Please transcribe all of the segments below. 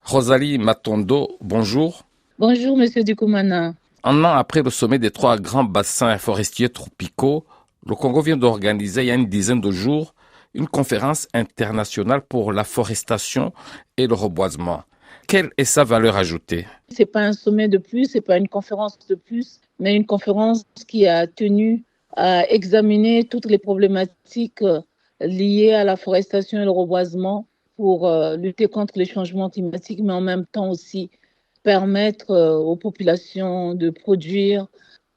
Rosalie Matondo, bonjour. Bonjour, Monsieur Dukoumana. Un an après le sommet des trois grands bassins forestiers tropicaux, le Congo vient d'organiser il y a une dizaine de jours une conférence internationale pour la forestation et le reboisement. Quelle est sa valeur ajoutée? C'est pas un sommet de plus, c'est pas une conférence de plus, mais une conférence qui a tenu à examiner toutes les problématiques liées à la forestation et le reboisement pour lutter contre les changements climatiques, mais en même temps aussi permettre aux populations de produire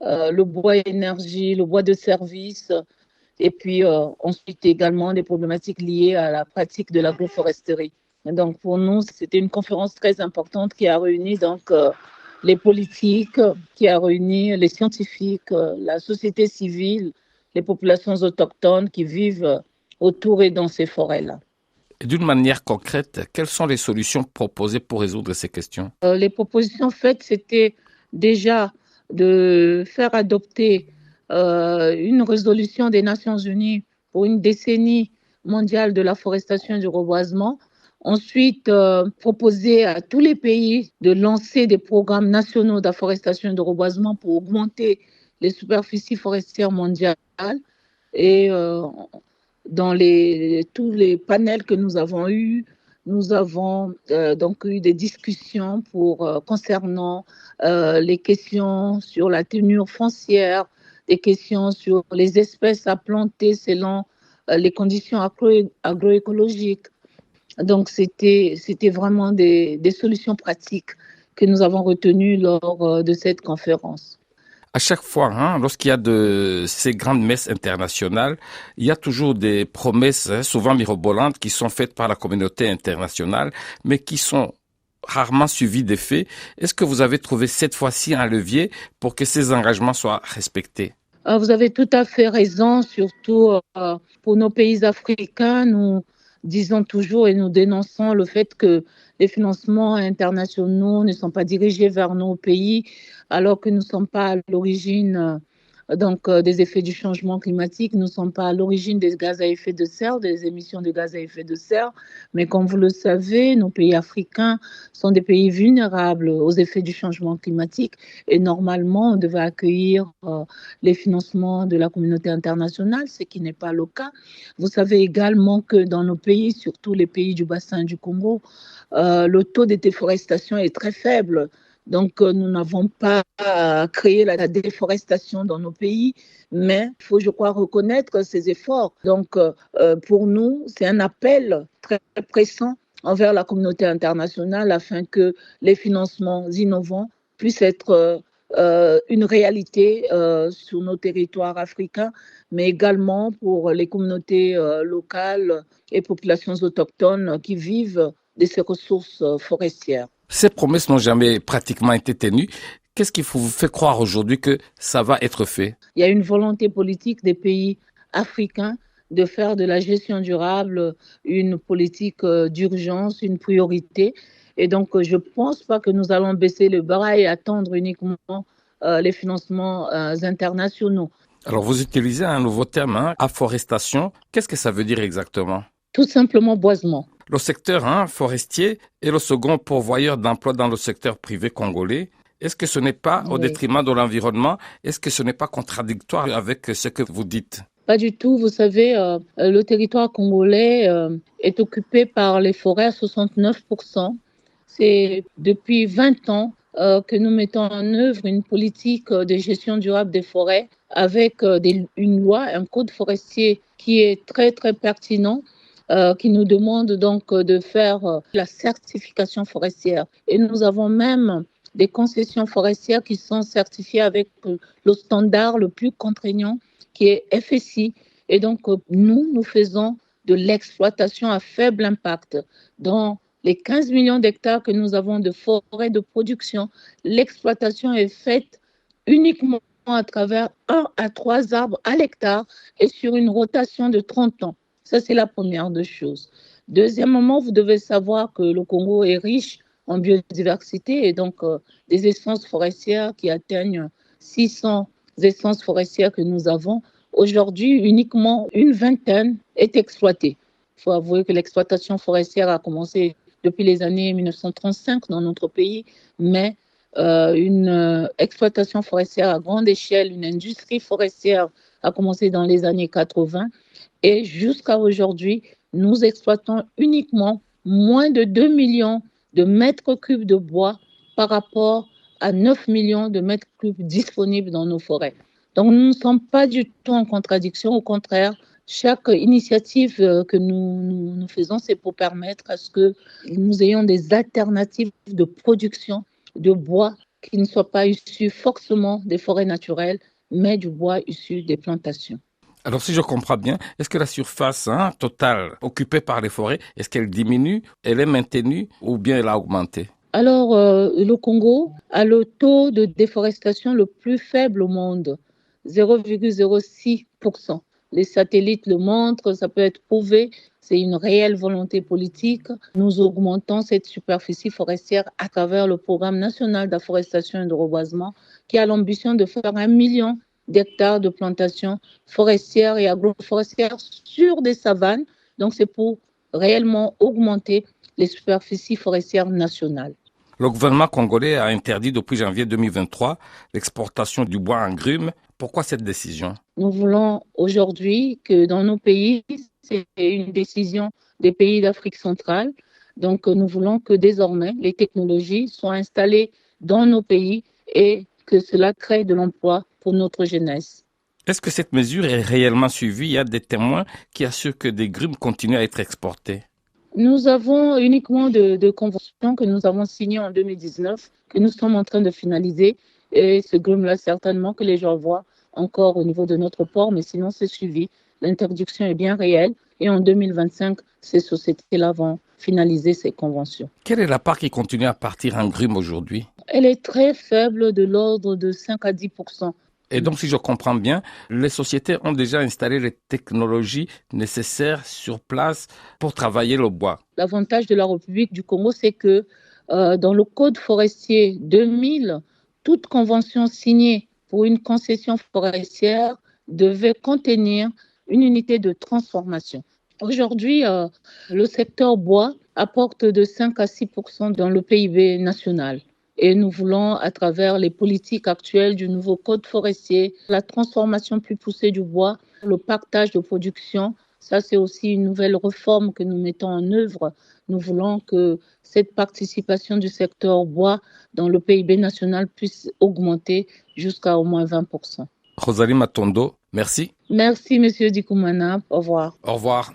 le bois énergie, le bois de service, et puis ensuite également des problématiques liées à la pratique de l'agroforesterie. Donc pour nous, c'était une conférence très importante qui a réuni les politiques, qui a réuni les scientifiques, la société civile, les populations autochtones qui vivent autour et dans ces forêts-là. D'une manière concrète, quelles sont les solutions proposées pour résoudre ces questions? Les propositions faites, c'était déjà de faire adopter une résolution des Nations Unies pour une décennie mondiale de la forestation et du reboisement. Ensuite, proposer à tous les pays de lancer des programmes nationaux d'afforestation et de reboisement pour augmenter les superficies forestières mondiales. Et tous les panels que nous avons eus, nous avons donc eu des discussions concernant les questions sur la tenure foncière, des questions sur les espèces à planter selon les conditions agroécologiques. Donc, c'était vraiment des solutions pratiques que nous avons retenues lors de cette conférence. À chaque fois, lorsqu'il y a de ces grandes messes internationales, il y a toujours des promesses, souvent mirobolantes, qui sont faites par la communauté internationale, mais qui sont rarement suivies des faits. Est-ce que vous avez trouvé cette fois-ci un levier pour que ces engagements soient respectés? Vous avez tout à fait raison, surtout pour nos pays africains. Nous disons toujours et nous dénonçons le fait que les financements internationaux ne sont pas dirigés vers nos pays, alors que nous ne sommes pas à l'origine des effets du changement climatique, nous ne sommes pas à l'origine des gaz à effet de serre, des émissions de gaz à effet de serre. Mais comme vous le savez, nos pays africains sont des pays vulnérables aux effets du changement climatique et normalement, on devait accueillir les financements de la communauté internationale, ce qui n'est pas le cas. Vous savez également que dans nos pays, surtout les pays du bassin du Congo, le taux de déforestation est très faible. Donc, nous n'avons pas créé la déforestation dans nos pays, mais il faut, je crois, reconnaître ces efforts. Donc, pour nous, c'est un appel très pressant envers la communauté internationale afin que les financements innovants puissent être une réalité sur nos territoires africains, mais également pour les communautés locales et populations autochtones qui vivent de ces ressources forestières. Ces promesses n'ont jamais pratiquement été tenues. Qu'est-ce qui vous fait croire aujourd'hui que ça va être fait? Il y a une volonté politique des pays africains de faire de la gestion durable une politique d'urgence, une priorité. Et donc, je ne pense pas que nous allons baisser le bras et attendre uniquement les financements internationaux. Alors, vous utilisez un nouveau terme, afforestation. Qu'est-ce que ça veut dire exactement? Tout simplement boisement. Le secteur forestier est le second pourvoyeur d'emplois dans le secteur privé congolais. Est-ce que ce n'est pas au Oui. détriment de l'environnement? Est-ce que ce n'est pas contradictoire avec ce que vous dites? Pas du tout. Vous savez, le territoire congolais est occupé par les forêts à 69%. C'est depuis 20 ans que nous mettons en œuvre une politique de gestion durable des forêts avec une loi, un code forestier qui est très, très pertinent, qui nous demande donc de faire la certification forestière. Et nous avons même des concessions forestières qui sont certifiées avec le standard le plus contraignant qui est FSI. Et donc, nous faisons de l'exploitation à faible impact. Dans les 15 millions d'hectares que nous avons de forêts de production, l'exploitation est faite uniquement à travers 1 à 3 arbres à l'hectare et sur une rotation de 30 ans. Ça, c'est la première des choses. Deuxièmement, vous devez savoir que le Congo est riche en biodiversité et donc des essences forestières qui atteignent 600 essences forestières que nous avons. Aujourd'hui, uniquement une vingtaine est exploitée. Il faut avouer que l'exploitation forestière a commencé depuis les années 1935 dans notre pays, mais une exploitation forestière à grande échelle, une industrie forestière a commencé dans les années 80 et jusqu'à aujourd'hui, nous exploitons uniquement moins de 2 millions de mètres cubes de bois par rapport à 9 millions de mètres cubes disponibles dans nos forêts. Donc, nous ne sommes pas du tout en contradiction. Au contraire, chaque initiative que nous faisons, c'est pour permettre à ce que nous ayons des alternatives de production de bois qui ne soient pas issus forcément des forêts naturelles, mais du bois issu des plantations. Alors, si je comprends bien, est-ce que la surface totale occupée par les forêts, est-ce qu'elle diminue, elle est maintenue ou bien elle a augmenté? Alors, le Congo a le taux de déforestation le plus faible au monde, 0,06%. Les satellites le montrent, ça peut être prouvé, c'est une réelle volonté politique. Nous augmentons cette superficie forestière à travers le programme national d'afforestation et de reboisement qui a l'ambition de faire 1 million d'hectares de plantations forestières et agroforestières sur des savanes. Donc, c'est pour réellement augmenter les superficies forestières nationales. Le gouvernement congolais a interdit depuis janvier 2023 l'exportation du bois en grumes. Pourquoi cette décision? Nous voulons aujourd'hui que dans nos pays, c'est une décision des pays d'Afrique centrale. Donc, nous voulons que désormais les technologies soient installées dans nos pays et que cela crée de l'emploi pour notre jeunesse. Est-ce que cette mesure est réellement suivie? Il y a des témoins qui assurent que des grumes continuent à être exportées. Nous avons uniquement de conventions que nous avons signées en 2019, que nous sommes en train de finaliser. Et ce grume-là, certainement que les gens voient encore au niveau de notre port, mais sinon c'est suivi. L'interdiction est bien réelle. Et en 2025, ces sociétés-là vont finaliser ces conventions. Quelle est la part qui continue à partir en grumes aujourd'hui? Elle est très faible, de l'ordre de 5 à 10%. Et donc, si je comprends bien, les sociétés ont déjà installé les technologies nécessaires sur place pour travailler le bois. L'avantage de la République du Congo, c'est que dans le Code forestier 2000, toute convention signée pour une concession forestière devait contenir une unité de transformation. Aujourd'hui, le secteur bois apporte de 5 à 6% dans le PIB national. Et nous voulons, à travers les politiques actuelles du nouveau code forestier, la transformation plus poussée du bois, le partage de production. Ça, c'est aussi une nouvelle réforme que nous mettons en œuvre. Nous voulons que cette participation du secteur bois dans le PIB national puisse augmenter jusqu'à au moins 20%. Rosalie Matondo, merci. Merci, Monsieur Dikoumana. Au revoir. Au revoir.